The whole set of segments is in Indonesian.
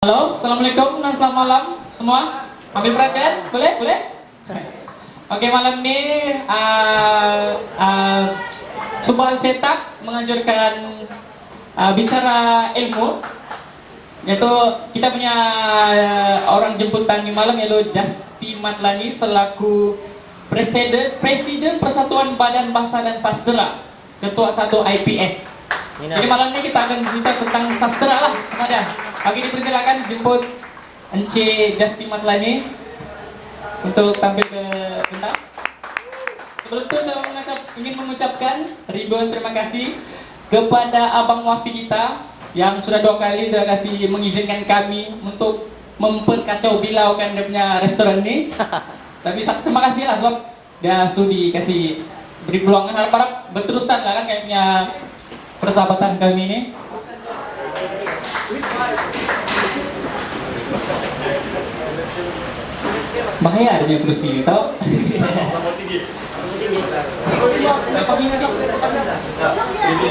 Halo, assalamualaikum dan selamat malam semua. Ambil perhatian, boleh, boleh. Oke, malam ini Subal Cetak menganjurkan bicara ilmu, yaitu kita punya orang jemputan di malam, yaitu Justy Madlani selaku Presiden Persatuan Badan Bahasa dan Sastra, Ketua 1 IPS. Jadi malam ini kita akan bercerita tentang sastra lah semuanya. Oke, dipersilakan jemput Ence Justy Madlani untuk tampil ke pentas. Sebelum itu saya ingin mengucapkan ribuan terima kasih kepada Abang Wafi kita yang sudah 2 kali sudah kasih mengizinkan kami untuk memperkacau bilaukan dia punya restoran ini. Tapi terima kasih lah sebab dia sudi kasih beri peluang, harap berterusan lah kan kayaknya persahabatan kami ini. Bahaya ada punya kursi, tau? Ini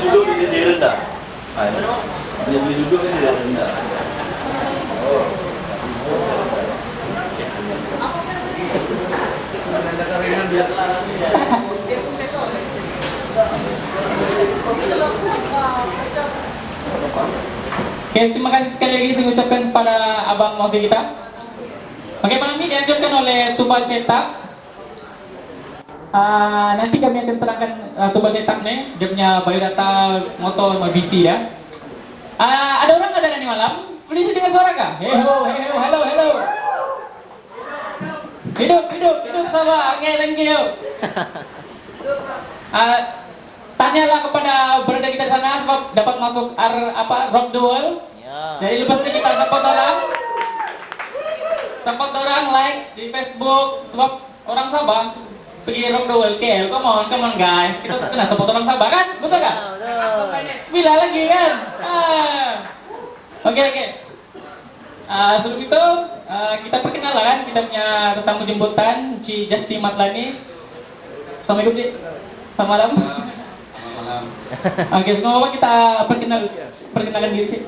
duduk di rendah. Ini duduk di rendah. Oke, terima kasih sekali lagi saya ucapkan kepada Abang Wafi kita. Oke, malam ini dianjurkan oleh Subal Cetak. Nanti kami akan terangkan Subal Cetak nih, dia punya biodata, moto, visi ya. Ada orang nggak di malam? Boleh sih dengar suara kah? Heho, heho, hello, hello. Hidup sama, oke, thank you. Tanyalah kepada berada kita di sana sebab dapat masuk rock the world. Ya. Jadi lepas ini kita support orang like di Facebook sebab orang Sabah pergi rock the world KL. Come on guys, kita kena support orang Sabah kan, betul kan? Bila lagi kan? Oke. Sebelum itu kita perkenalan, kita punya tetamu jemputan Ci Justy Madlani. Assalamualaikum Ci. Selamat malam. Malam. Oke, semua kita perkenalkan diri Ci.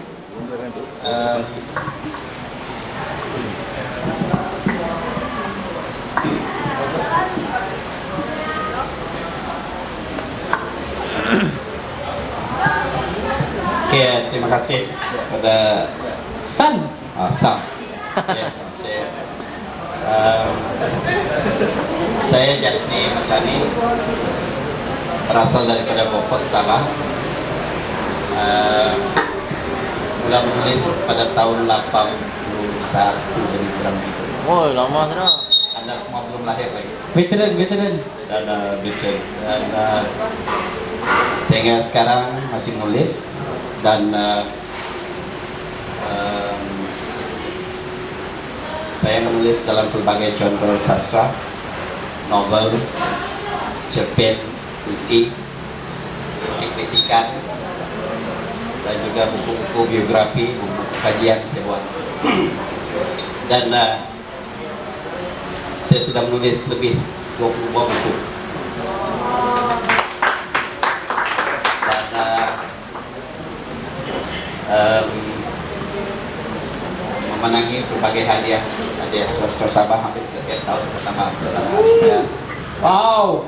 Oke, terima kasih kepada San. Sam. Ya, saya Justy Madlani, berasal daripada Beaufort, Sabah. Mulai menulis pada tahun 81 lebih kurang itu. Oh, lama sudah. Anda semua belum lahir lagi. Veteran. Dan sehingga sekarang masih menulis dan saya menulis dalam berbagai genre sastra, novel, cerpen, puisi kritikan, dan juga buku-buku biografi, buku kajian saya buat. Dan saya sudah menulis lebih 20 buah buku. Dan memenangi berbagai hadiah sastra Sabah hampir setiap tahun bersama saudara Arifia. Wow.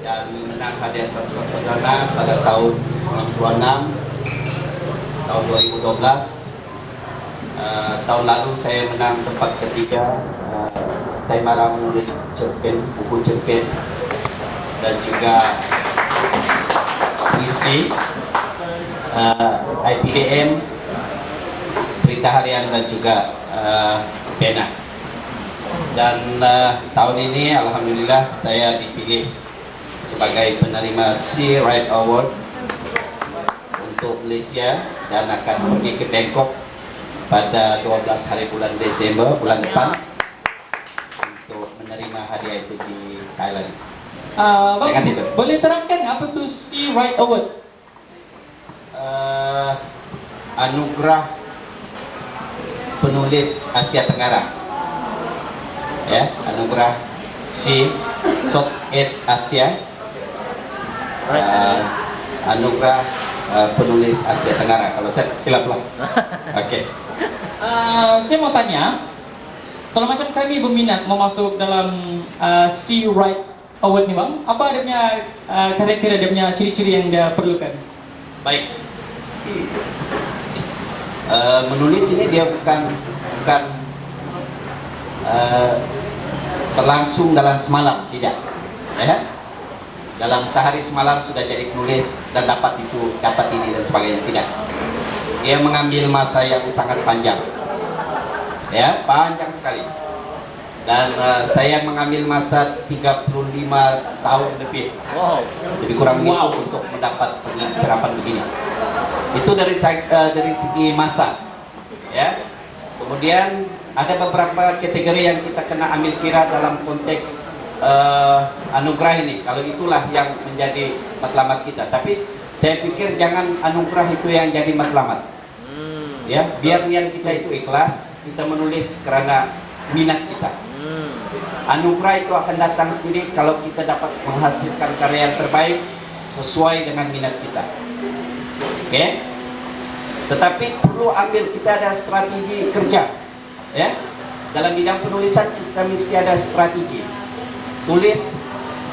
Dan menang hadiah sastra perdana pada tahun 96, tahun 2012. Tahun lalu saya menang tempat ketiga. Saya malah menulis buku cerpen dan juga puisi, IPDM, berita harian dan juga pena. Dan tahun ini alhamdulillah saya dipilih sebagai penerima Sea Right Award untuk Malaysia dan akan pergi ke Bangkok pada 12 hari bulan Desember bulan depan untuk menerima hadiah itu di Thailand. Boleh terangkan apa tuh Sea Right Award? Anugerah penulis Asia Tenggara, ya, anugerah Southeast Asia, anugerah penulis Asia Tenggara. Kalau saya silap lah. Oke. Saya mau tanya, kalau macam kami berminat mau masuk dalam Sea Right Award nih bang, apa adanya karakter, adanya ciri-ciri yang dia perlukan? Baik. Menulis ini dia bukan berlangsung dalam semalam, tidak. Ya? Dalam sehari semalam sudah jadi penulis dan dapat itu, dapat ini dan sebagainya, tidak. Dia mengambil masa yang sangat panjang, ya, panjang sekali. Dan saya mengambil masa 35 tahun lebih. Wow. Lebih kurang begitu untuk mendapat penerapan begini. Itu dari segi masa, ya. Kemudian ada beberapa kategori yang kita kena ambil kira dalam konteks anugerah ini. Kalau itulah yang menjadi matlamat kita. Tapi saya pikir jangan anugerah itu yang jadi matlamat. Ya, biar niat kita itu ikhlas, kita menulis karena minat kita. Anugerah itu akan datang sendiri kalau kita dapat menghasilkan karya yang terbaik sesuai dengan minat kita. Oke? Tetapi perlu ambil, kita ada strategi kerja, ya. Dalam bidang penulisan kita mesti ada strategi. Tulis,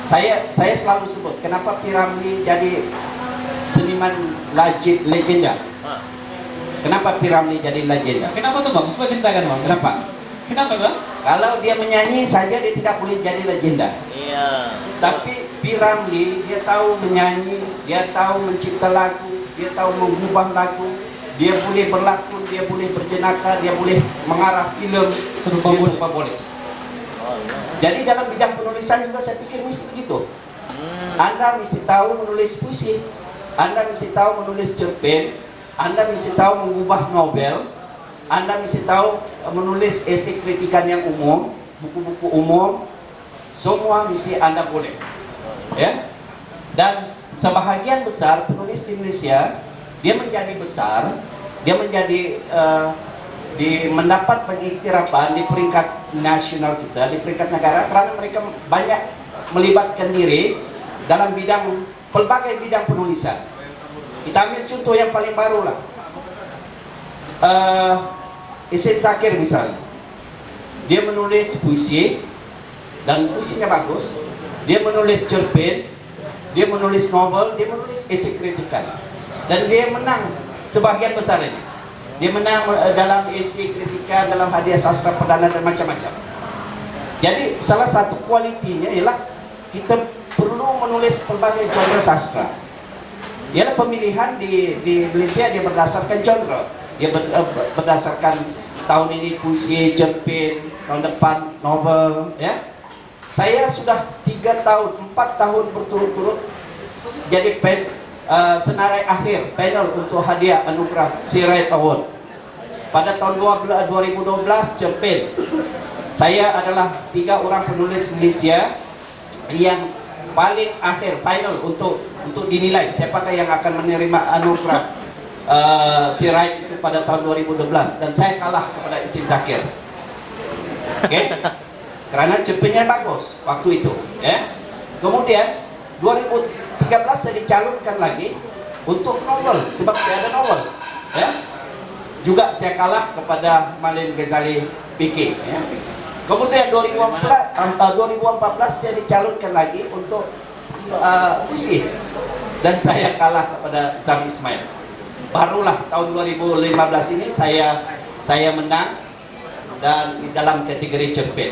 saya selalu sebut, kenapa P. Ramlee jadi seniman legenda? Kenapa P. Ramlee jadi legenda? Kenapa tuh bang? Coba ceritakan bang. Kenapa? Kenapa bang? Kalau dia menyanyi saja dia tidak boleh jadi legenda. Iya. Tapi P. Ramlee dia tahu menyanyi, dia tahu mencipta lagu, dia tahu mengubah lagu, dia boleh berlakon, dia boleh berjenaka, dia boleh mengarah film, serba boleh. Jadi dalam bidang penulisan juga saya pikir mesti begitu. Anda mesti tahu menulis puisi, Anda mesti tahu menulis cerpen, Anda mesti tahu mengubah novel, Anda mesti tahu menulis esai kritikan yang umum, buku-buku umum, semua mesti Anda boleh. Ya. Dan sebahagian besar penulis di Indonesia dia menjadi besar, dia menjadi mendapat pengiktirafan di peringkat nasional kita, di peringkat negara, karena mereka banyak melibatkan diri dalam pelbagai bidang penulisan. Kita ambil contoh yang paling baru lah, Isin Zakir misalnya, dia menulis puisi dan puisinya bagus, dia menulis cerpen, dia menulis novel, dia menulis esai kritikan, dan dia menang sebagian besar ini. Dia menang dalam esai kritikan, dalam hadiah sastra perdana dan macam-macam. Jadi salah satu kualitinya ialah kita perlu menulis pelbagai genre sastra. Ialah pemilihan di Malaysia dia berdasarkan genre. Dia berdasarkan tahun ini puisi, cerpen, tahun depan novel, ya. Saya sudah 4 tahun berturut-turut jadi senarai akhir panel untuk hadiah anugerah Sea Right Award. Pada tahun 2012 cerpen, saya adalah 3 orang penulis Malaysia yang paling akhir final untuk dinilai siapakah yang akan menerima anugerah Sea Right itu pada tahun 2012, dan saya kalah kepada Isin Zakir. Oke? Karena cerpennya bagus waktu itu, ya. Kemudian 2013 saya dicalonkan lagi untuk novel, sebab saya ada novel, ya. Juga saya kalah kepada Malim Ghazali PK, ya. Kemudian 2014 saya dicalonkan lagi untuk puisi, dan saya kalah kepada Zam Ismail. Barulah tahun 2015 ini saya menang dan di dalam kategori cerpen.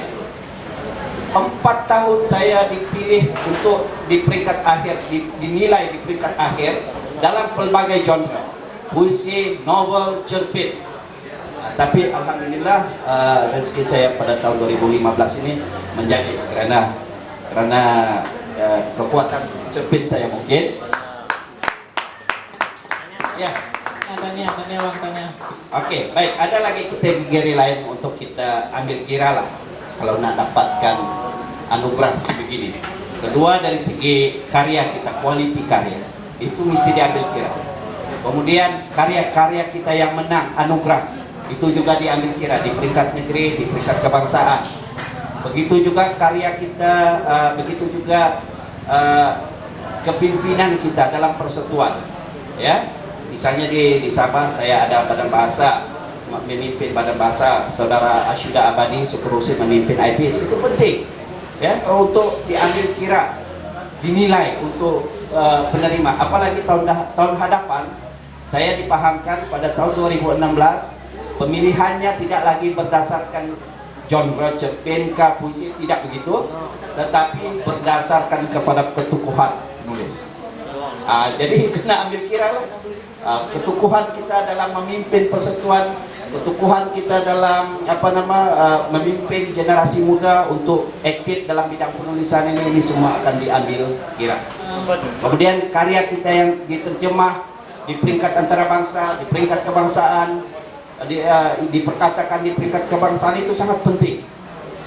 4 tahun saya dipilih untuk di peringkat akhir, dinilai di peringkat akhir dalam pelbagai genre, puisi, novel, cerpen. Tapi alhamdulillah rezeki saya pada tahun 2015 ini menjadi karena kekuatan cerpen saya mungkin. Ya. Tanya bang, tanya. Oke, baik. Ada lagi kategori lain untuk kita ambil kira lah kalau nak dapatkan anugerah sebegini. Kedua, dari segi karya kita, kualiti karya itu mesti diambil kira. Kemudian karya-karya kita yang menang anugerah itu juga diambil kira di peringkat negeri, di peringkat kebangsaan. Begitu juga karya kita, begitu juga kepimpinan kita dalam persatuan, ya. Misalnya di Sabah saya ada badan bahasa, memimpin Badan Bahasa, saudara Asyuda Abadi Sukurusi memimpin IPS, itu penting ya untuk diambil kira, dinilai untuk penerima. Apalagi tahun hadapan saya dipahamkan pada tahun 2016 pemilihannya tidak lagi berdasarkan John Roger PNK puisi, tidak begitu, tetapi berdasarkan kepada ketukuhan penulis. Jadi kena ambil kira lah. Ketukuhan kita dalam memimpin persatuan, ketukuhan kita dalam memimpin generasi muda untuk aktif dalam bidang penulisan ini semua akan diambil kira. Kemudian karya kita yang diterjemah di peringkat antarabangsa, di peringkat kebangsaan, diperkatakan di peringkat kebangsaan itu sangat penting.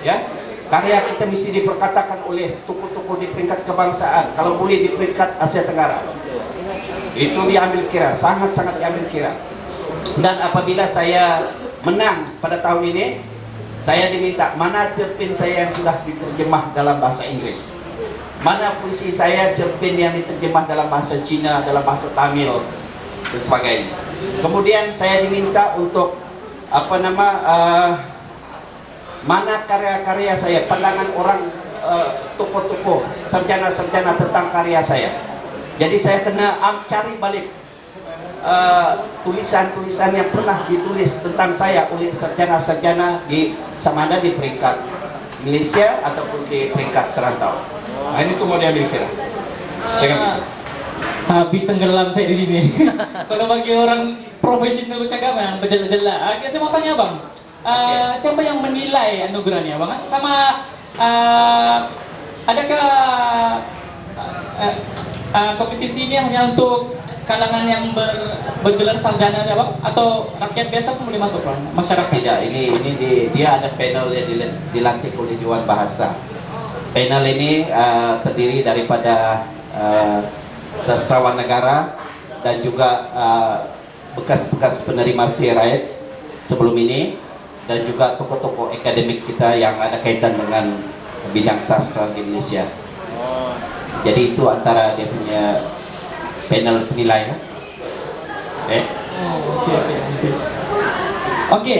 Ya, karya kita mesti diperkatakan oleh tokoh-tokoh di peringkat kebangsaan, kalau boleh di peringkat Asia Tenggara. Itu diambil kira, sangat-sangat diambil kira. Dan apabila saya menang pada tahun ini, saya diminta mana cerpen saya yang sudah diterjemah dalam bahasa Inggris, mana puisi saya cerpen yang diterjemah dalam bahasa Cina, dalam bahasa Tamil dan sebagainya. Kemudian saya diminta untuk mana karya-karya saya, pandangan orang, tokoh-tokoh, sarjana-sarjana tentang karya saya. Jadi saya kena cari balik tulisan-tulisan yang pernah ditulis tentang saya oleh sarjana-sarjana sama ada di peringkat Malaysia ataupun di peringkat serantau. Nah, ini semua diambil kira. Habis tenggelam saya di sini. Kalau bagi orang profesional cakap yang berjela-jela. Saya mau tanya bang, siapa yang menilai anugerahnya bang? Sama adakah kompetisi ini hanya untuk kalangan yang bergelar sarjana saja bang? Atau rakyat biasa pun boleh masuk bang? Masyarakat? Tidak, dia ada panel yang dilantik oleh Dewan Bahasa. Panel ini terdiri daripada sastrawan negara dan juga bekas-bekas penerima CRI sebelum ini, dan juga tokoh-tokoh akademik kita yang ada kaitan dengan bidang sastra di Indonesia. Jadi itu antara dia punya panel penilai. Oke,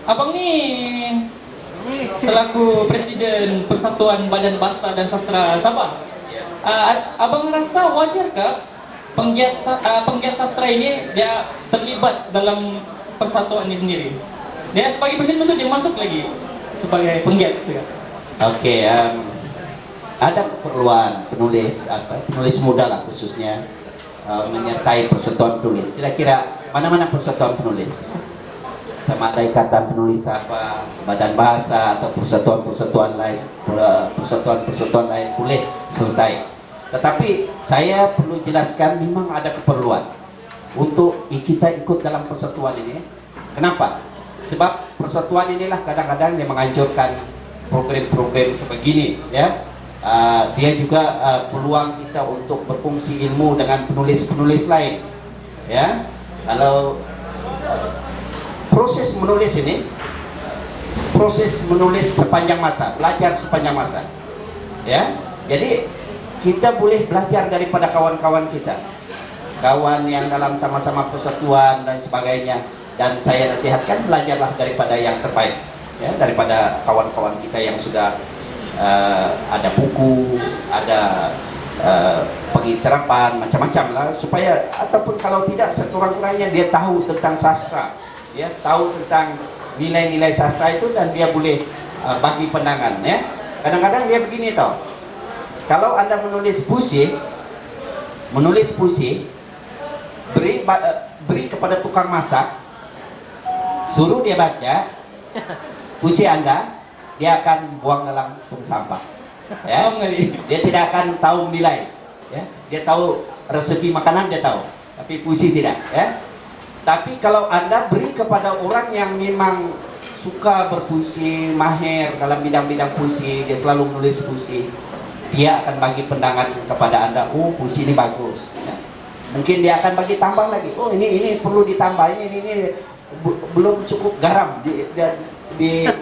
abang nih selaku Presiden Persatuan Badan Bahasa dan Sastra Sabah, abang merasa wajarkah penggiat sastra ini dia terlibat dalam persatuan ini sendiri? Dia sebagai presiden maksudnya dia masuk lagi sebagai penggiat gitu ya? Oke, ada keperluan penulis muda lah khususnya menyertai persatuan penulis. Kira-kira mana-mana persatuan penulis, sama ada ikatan penulis Badan Bahasa atau persatuan-persatuan lain boleh sertai. Tetapi saya perlu jelaskan, memang ada keperluan untuk kita ikut dalam persatuan ini. Kenapa? Sebab persatuan inilah kadang-kadang yang menganjurkan program-program sebegini, ya. Dia juga peluang kita untuk berfungsi ilmu dengan penulis-penulis lain, ya. Kalau proses menulis sepanjang masa, belajar sepanjang masa, ya. Jadi kita boleh belajar daripada kawan-kawan kita, kawan yang dalam sama-sama persatuan dan sebagainya. Dan saya nasihatkan, belajarlah daripada yang terbaik, ya, daripada kawan-kawan kita yang sudah ada buku, ada penginterapan macam-macam lah, supaya ataupun kalau tidak sekurang-kurangnya dia tahu tentang sastra, ya, tahu tentang nilai-nilai sastra itu, dan dia boleh bagi pandangan, ya. Kadang-kadang dia begini tau, kalau Anda menulis puisi, beri kepada tukang masak, suruh dia baca puisi Anda, dia akan buang dalam tong sampah, ya. Dia tidak akan tahu nilai, ya. Dia tahu resepi makanan, dia tahu, tapi puisi tidak, ya. Tapi kalau Anda beri kepada orang yang memang suka berpuisi, mahir dalam bidang-bidang puisi, dia selalu menulis puisi, dia akan bagi pandangan kepada Anda. Oh, puisi ini bagus, ya. Mungkin dia akan bagi tambah lagi. Oh, ini perlu ditambah, ini belum cukup garam di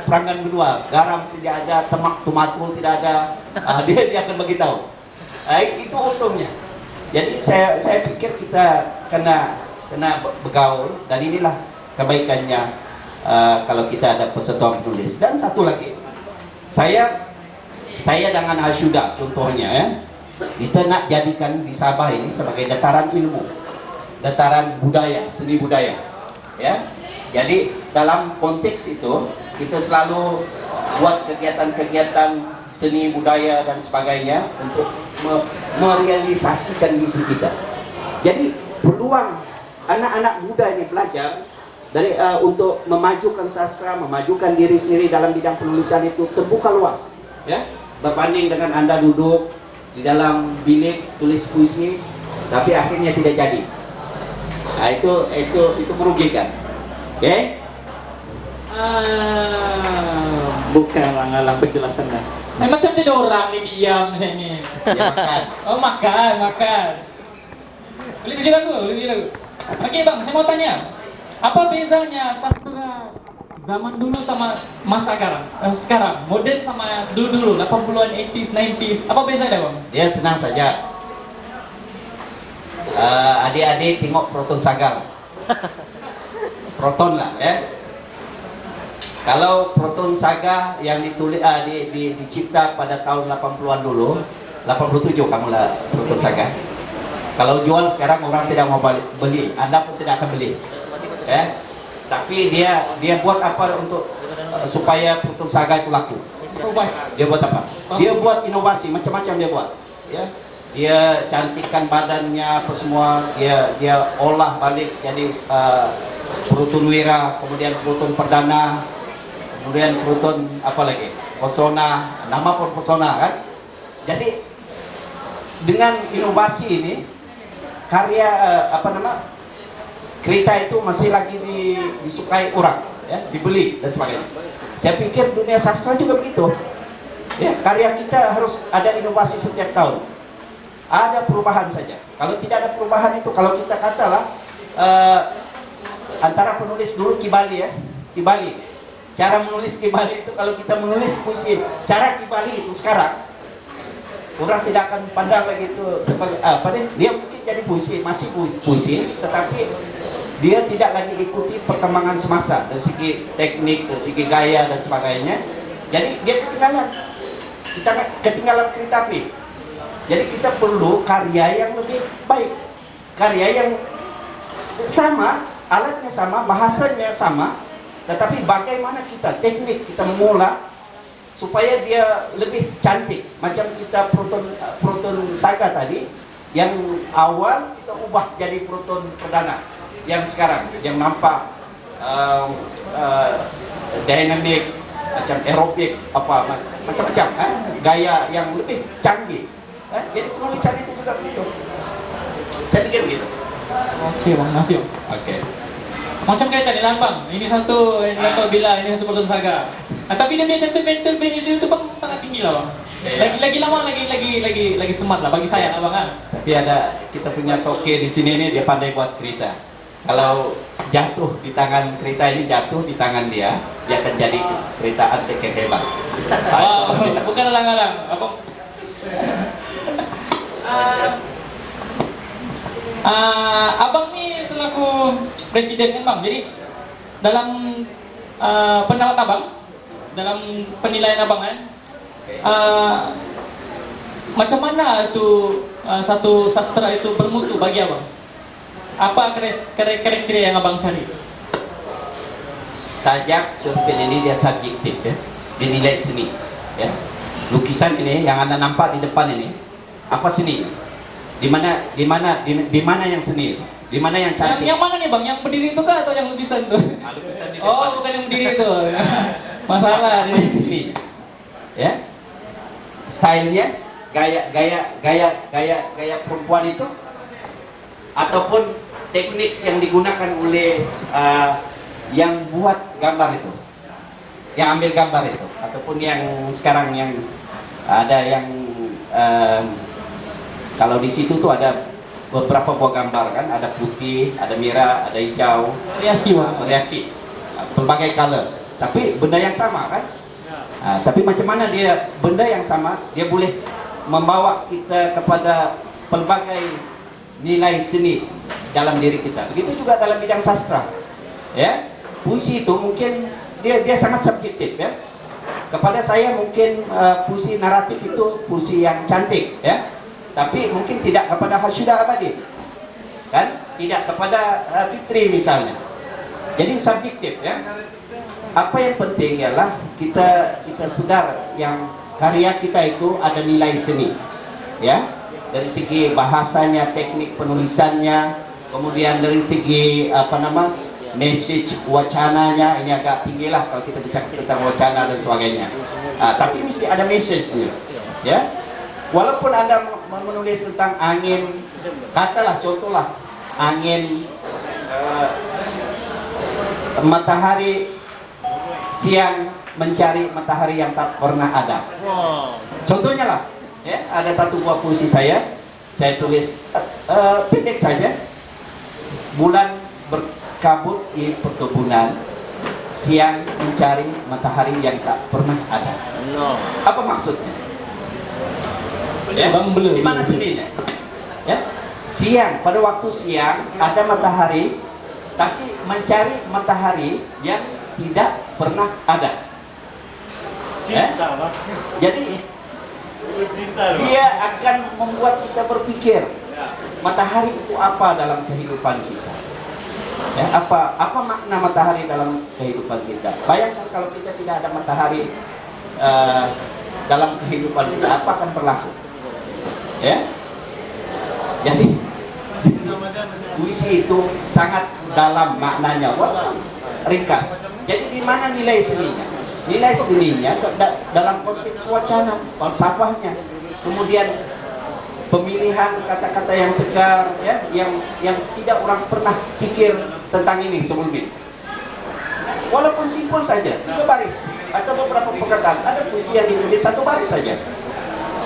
perangan kedua, garam tidak ada, tomato tidak ada. Dia akan bagi tahu. Itu untungnya. Jadi saya pikir kita kena bergaul, dan inilah kebaikannya kalau kita ada persatuan penulis. Dan satu lagi, saya dengan Asyuda contohnya ya, kita nak jadikan di Sabah ini sebagai dataran ilmu, dataran budaya, seni budaya ya. Jadi dalam konteks itu kita selalu buat kegiatan-kegiatan seni budaya dan sebagainya untuk merealisasikan misi kita. Jadi peluang anak-anak muda ini belajar dari untuk memajukan sastra, memajukan diri sendiri dalam bidang penulisan itu terbuka luas ya, berbanding dengan Anda duduk di dalam bilik tulis puisi tapi akhirnya tidak jadi. Nah, itu merugikan. Oke? Bukan lang penjelasannya. Macam tidak orang nih diam saya ini. Ya, makan. Oh makan. Boleh tujuh lagu. Oke bang, saya mau tanya, apa bezanya sastra zaman dulu sama masa sekarang, modern sama dulu 80-an, 80s, 90s, apa bezanya bang? Dia senang saja. Adik-adik tengok Proton Saga. Proton lah ya. Kalau Proton Saga yang ditulis dicipta pada tahun 80-an dulu, 87 kamu lah Proton Saga. Kalau jual sekarang orang tidak mau beli, Anda pun tidak akan beli. Ya. Tapi dia buat apa untuk supaya Proton Saga itu laku? Dia buat apa? Dia buat inovasi, macam-macam dia buat. Ya. Dia cantikkan badannya apa semua, dia olah balik jadi Proton Wira, kemudian Proton Perdana, kemudian Proton apa lagi? Pesona, nama pun Pesona kan. Jadi dengan inovasi ini karya kereta itu masih lagi disukai orang ya, dibeli dan sebagainya. Saya pikir dunia sastra juga begitu. Ya, karya kita harus ada inovasi setiap tahun. Ada perubahan saja. Kalau tidak ada perubahan itu, kalau kita katalah antara penulis dulu Kibali ya, Kibali. Cara menulis Kibali itu kalau kita menulis puisi, cara Kibali itu sekarang orang tidak akan pandang lagi itu sebagai apa nih? Dia mungkin jadi puisi, masih puisi, tetapi dia tidak lagi ikuti perkembangan semasa dari segi teknik, dari segi gaya dan sebagainya. Jadi dia ketinggalan kereta api. Jadi kita perlu karya yang lebih baik, karya yang sama, alatnya sama, bahasanya sama, tetapi bagaimana kita teknik kita mengolah supaya dia lebih cantik. Macam kita Proton Saga tadi, yang awal kita ubah jadi Proton Perdana, yang sekarang yang nampak dynamic, macam aerobik, apa macam-macam, gaya yang lebih canggih. Jadi penulisan itu juga begitu. Saya pikir begitu. Oke bang, masih. Oke. Macam kayak tadi lah bang, ini satu bila, ini satu Proton Saga. Tapi dia punya sentimental value itu bang sangat tinggi lah bang. Lagi lama lagi smart lah bagi saya lah bang kan. Tapi ada kita punya toke di sini nih, dia pandai buat kereta. Kalau jatuh di tangan kereta ini, jatuh di tangan dia akan jadi kereta antik yang hebat. Oh, bukan alang-alang. Abang nih selaku presiden kan bang, jadi dalam pendapat abang, dalam penilaian abang kan, macam mana itu satu sastra itu bermutu bagi abang? Apa kriteria yang abang cari? Sajak cerpen ini dia subjektif ya, dinilai seni ya. Lukisan ini yang Anda nampak di depan ini, apa seni? Di mana yang seni? Di mana yang cantik? Yang mana nih bang? Yang berdiri itu kah atau yang lukisan itu? Lukisan di depan. Oh, bukan yang berdiri itu. Masalah ini seni. Ya. Stylenya, gaya perempuan itu, ataupun teknik yang digunakan oleh yang buat gambar itu, yang ambil gambar itu, ataupun yang sekarang yang ada yang kalau di situ tuh ada beberapa buah gambar kan, ada putih, ada merah, ada hijau, variasi, berbagai color, tapi benda yang sama kan. Tapi macam mana dia benda yang sama, dia boleh membawa kita kepada pelbagai nilai seni dalam diri kita. Begitu juga dalam bidang sastra Ya, puisi itu mungkin dia sangat subjektif ya. Kepada saya mungkin puisi naratif itu puisi yang cantik ya, tapi mungkin tidak kepada Hasuda Abadi, kan? Tidak kepada Fitri misalnya. Jadi subjektif ya. Apa yang penting ialah kita sadar yang karya kita itu ada nilai seni ya, dari segi bahasanya, teknik penulisannya, kemudian dari segi message wacananya. Ini agak tinggi lah kalau kita bicara tentang wacana dan sebagainya. Tapi mesti ada message-nya ya. Walaupun Anda menulis tentang angin, katalah contohlah angin matahari siang mencari matahari yang tak pernah ada. Contohnya lah ya, ada satu buah puisi saya tulis pendek saja. Bulan berkabut di perkebunan, siang mencari matahari yang tak pernah ada. Apa maksudnya? Ya, di mana seninya? Ya, siang, pada waktu siang ada matahari, tapi mencari matahari yang tidak pernah ada. Jadi dia akan membuat kita berpikir matahari itu apa dalam kehidupan kita. Ya, apa makna matahari dalam kehidupan kita? Bayangkan kalau kita tidak ada matahari dalam kehidupan kita, apa akan berlaku? Ya, jadi puisi itu sangat dalam maknanya, walaupun ringkas. Jadi di mana nilai seninya? Nilai seninya dalam konteks wacana, falsafahnya, kemudian pemilihan kata-kata yang segar, ya, yang tidak orang pernah pikir tentang ini sebelumnya. Walaupun simpel saja, 3 baris atau beberapa perkataan, ada puisi yang ditulis 1 baris saja.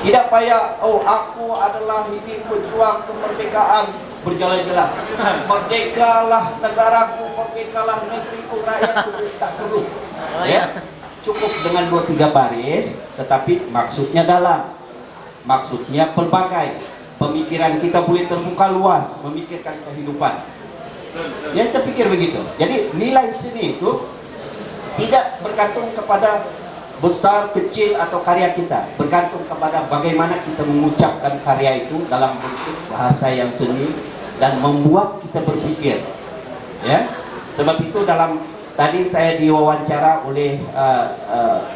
Tidak payah, oh aku adalah ini pejuang kemerdekaan, berjalan-jalan. Merdekalah negaraku, merdekalah negeriku, rakyatku, tak perlu. Ya, cukup dengan 2-3 baris, tetapi maksudnya dalam, maksudnya pelbagai. Pemikiran kita boleh terbuka luas, memikirkan kehidupan. Ya, saya pikir begitu. Jadi nilai seni itu tidak bergantung kepada besar, kecil atau karya kita, bergantung kepada bagaimana kita mengucapkan karya itu dalam bentuk bahasa yang seni dan membuat kita berpikir. Ya, sebab itu tadi saya diwawancara oleh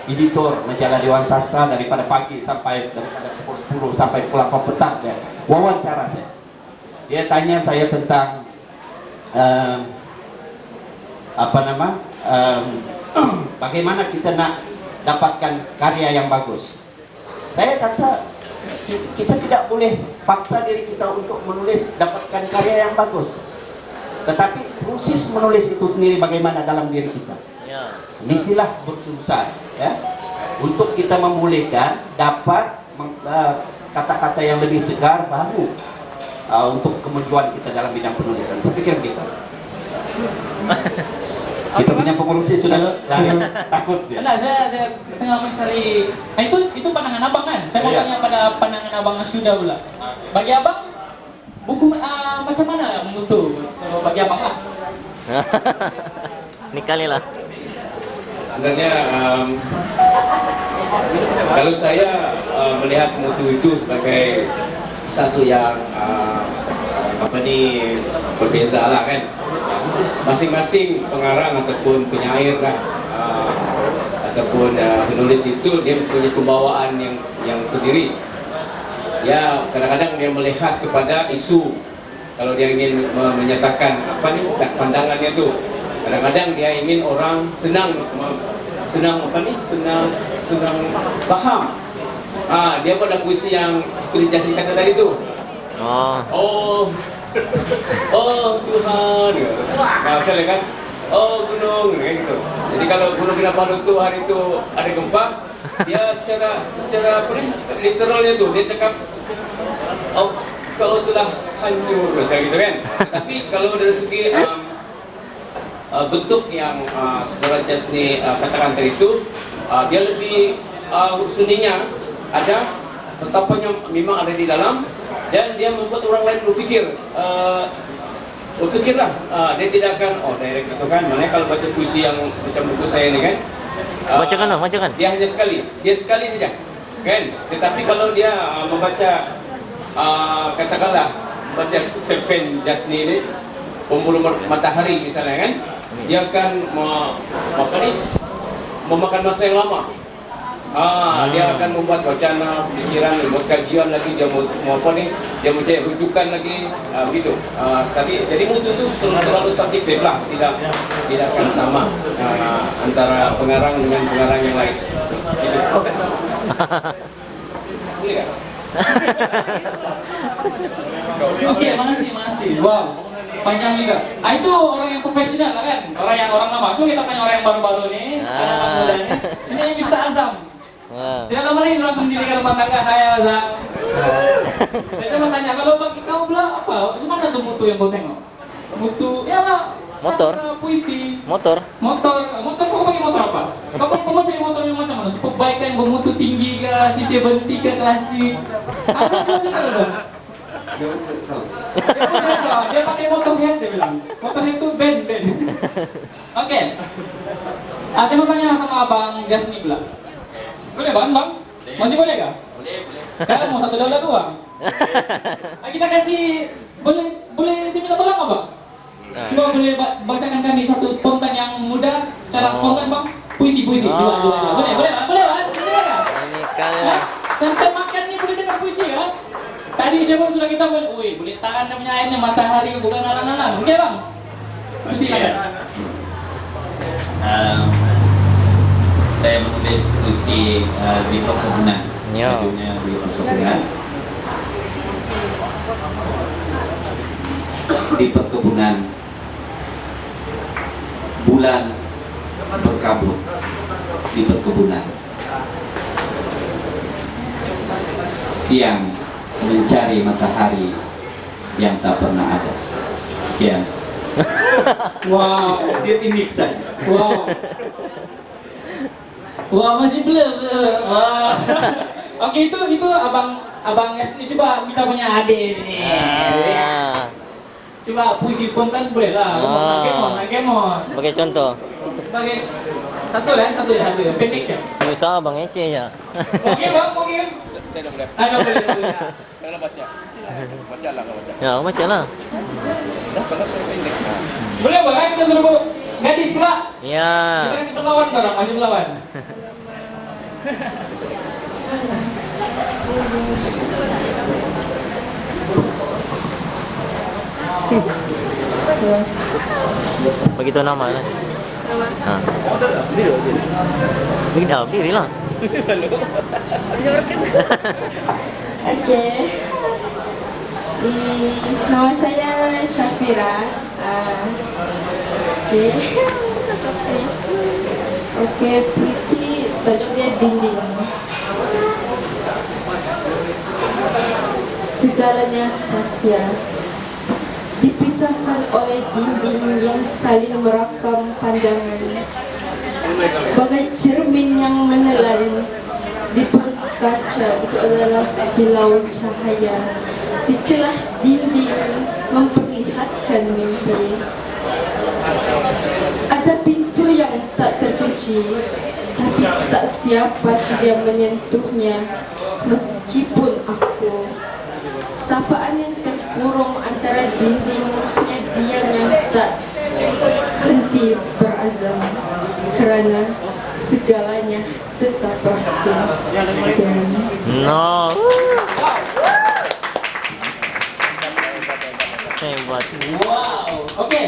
editor majalah Dewan Sastra daripada pukul 10 sampai pukul 8 petang ya. Wawancara saya. Dia tanya saya tentang bagaimana kita nak dapatkan karya yang bagus. Saya kata kita tidak boleh paksa diri kita untuk dapatkan karya yang bagus. Tetapi proses menulis itu sendiri bagaimana dalam diri kita. Mestilah berusaha ya, untuk kita membolehkan dapat kata-kata yang lebih segar baru untuk kemajuan kita dalam bidang penulisan. Saya pikir begitu. Kita punya pengurusi sudah takut dia. Nah, saya tengah mencari. Nah, itu pandangan abang kan? Saya mau tanya pada pandangan abang sudah pula. Bagi abang, buku macam mana mutu? Bagi abang lah. Ini kali lah. Sebenarnya kalau saya melihat mutu itu sebagai satu yang berbeza lah kan. Masing-masing pengarang ataupun penyair lah, ataupun penulis itu dia punya pembawaan yang sendiri. Ya, kadang-kadang dia melihat kepada isu. Kalau dia ingin menyatakan pandangannya itu, kadang-kadang dia ingin orang senang paham. Dia pada puisi yang seperti Jasi kata tadi itu. Oh Tuhan, misalnya kan, oh gunung, kayak gitu. Jadi kalau Gunung Kinabalu itu hari itu ada gempa, dia secara literalnya tuh dia cakap, oh kalau telah hancur, misalnya gitu kan. Tapi kalau dari segi bentuk yang saudara Jasni katakan tadi itu, dia lebih seninya ada, falsafahnya memang ada di dalam. Dan dia membuat orang lain berpikir berpikirlah, dia tidak akan direct gitu kan. Makanya kalau baca puisi yang macam buku saya ini kan, Bacakan dong, bacakan. dia hanya dia sekali saja kan. Tetapi kalau dia membaca katakanlah baca cerpen Jasni ini, Pemburu Matahari misalnya kan, dia akan memakan masa yang lama. Dia akan membuat wacana, pikiran, membuat kajian lagi, dia mau apa nih, dia mau cari rujukan lagi, gitu. Tapi jadi mutu itu terlalu subjektif lah, tidak akan sama antara pengarang dengan pengarang yang lain. Gitu. Boleh nggak? Oke, makasih. Wow, panjang juga. Itu orang yang profesional kan? Orang lama. Coba kita tanya orang yang baru-baru nih, anak muda nih. Ini Mr. Azam. Tidak lama lagi orang mendirikan rumah tangga. Hai Azam. Saya coba tanya, kalau bagi kamu bilang apa? Cuma ada tuh mutu yang kau tengok. Mutu, ya lah. Motor. Sastra, puisi. Motor. Motor, kau pakai motor apa? Kau mau cari motor yang macam mana? Superbike kan, bermutu tinggi ke, C70 ke, klasik. Azam coba cerita Azam. Dia pakai motorhead, dia bilang. Motorhead itu band. Oke. Saya mau tanya sama Abang Jasni pula. Boleh bang? Masih boleh kah? Boleh. Kalau mau satu dolar doang. Kita kasih, boleh saya minta tolong nggak bang? Coba boleh bacakan kami satu spontan yang mudah, secara spontan bang. Puisi. Coba. Boleh bang? Boleh nggak? Ini Sampai makan nih boleh dengar puisi kan? Tadi siapa sudah kita boleh tahan namanya airnya matahari bukan alang-alang. Oke bang? Puisi kan? Saya menulis puisi di perkebunan. Ya. Judulnya di perkebunan. Di perkebunan, bulan berkabut di perkebunan. Siang mencari matahari yang tak pernah ada. Sekian. Wow, dia timik saja. Wah, masih blur. Wah. Oke, itu abang Yasni, coba kita punya adik ini. Coba puisi spontan boleh lah. Kemon. Bagi contoh. Sebagai satu ya, pendek ya. Susah bang Ece ya. Oke bang, oke. Saya dah boleh. Boleh. Kalau baca. Baca lah kalau baca. Ya baca lah. Kalau saya pendek. Boleh bang, kita suruh gadis pula. Ya. Kita kasih berlawan orang, masih berlawan. Begitu nama lah. Begitu diri lah. Oke. Nama saya Syafira. Oke, puisi tajuk dinding. Segalanya rahasia, dipisahkan oleh dinding yang saling merakam pandangan. Bagai cermin yang menelan di perut kaca, itu adalah silau cahaya. Di celah dinding memperlihatkan mimpi. Ada pintu yang tak terkunci, tapi tak siapa sedia menyentuhnya. Meskipun aku, sapaan yang terkurung antara dinding, hanya diam yang tak henti berazam, karena segalanya tetap rahasia. Sekian. No. Hebat. Wow, oke.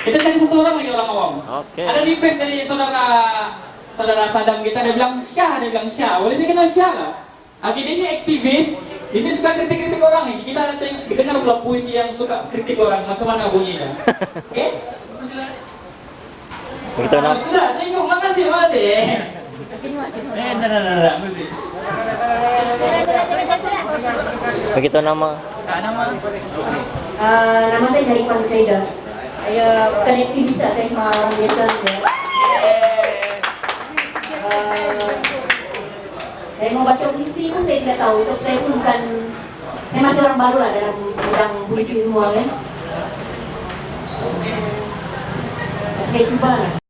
Kita cari satu orang lagi, orang awam. Oke. Ada request dari saudara Sadam kita, dia bilang Syah. Boleh saya kenal Syah nggak? Dia ini aktivis, ini suka kritik orang nih. Kita dengar pula puisi yang suka kritik orang, macam mana bunyinya. Oke? Begitu nama. Sudah, tengok, makasih. Nah, Begitu nama. nama Nama saya dari Pantaida. Saya bukan aktivis, saya cuma orang biasa saja. Saya mau baca puisi pun saya tidak tahu. Itu saya pun bukan, saya masih orang baru lah dalam bidang puisi semua kan. saya tiba lah.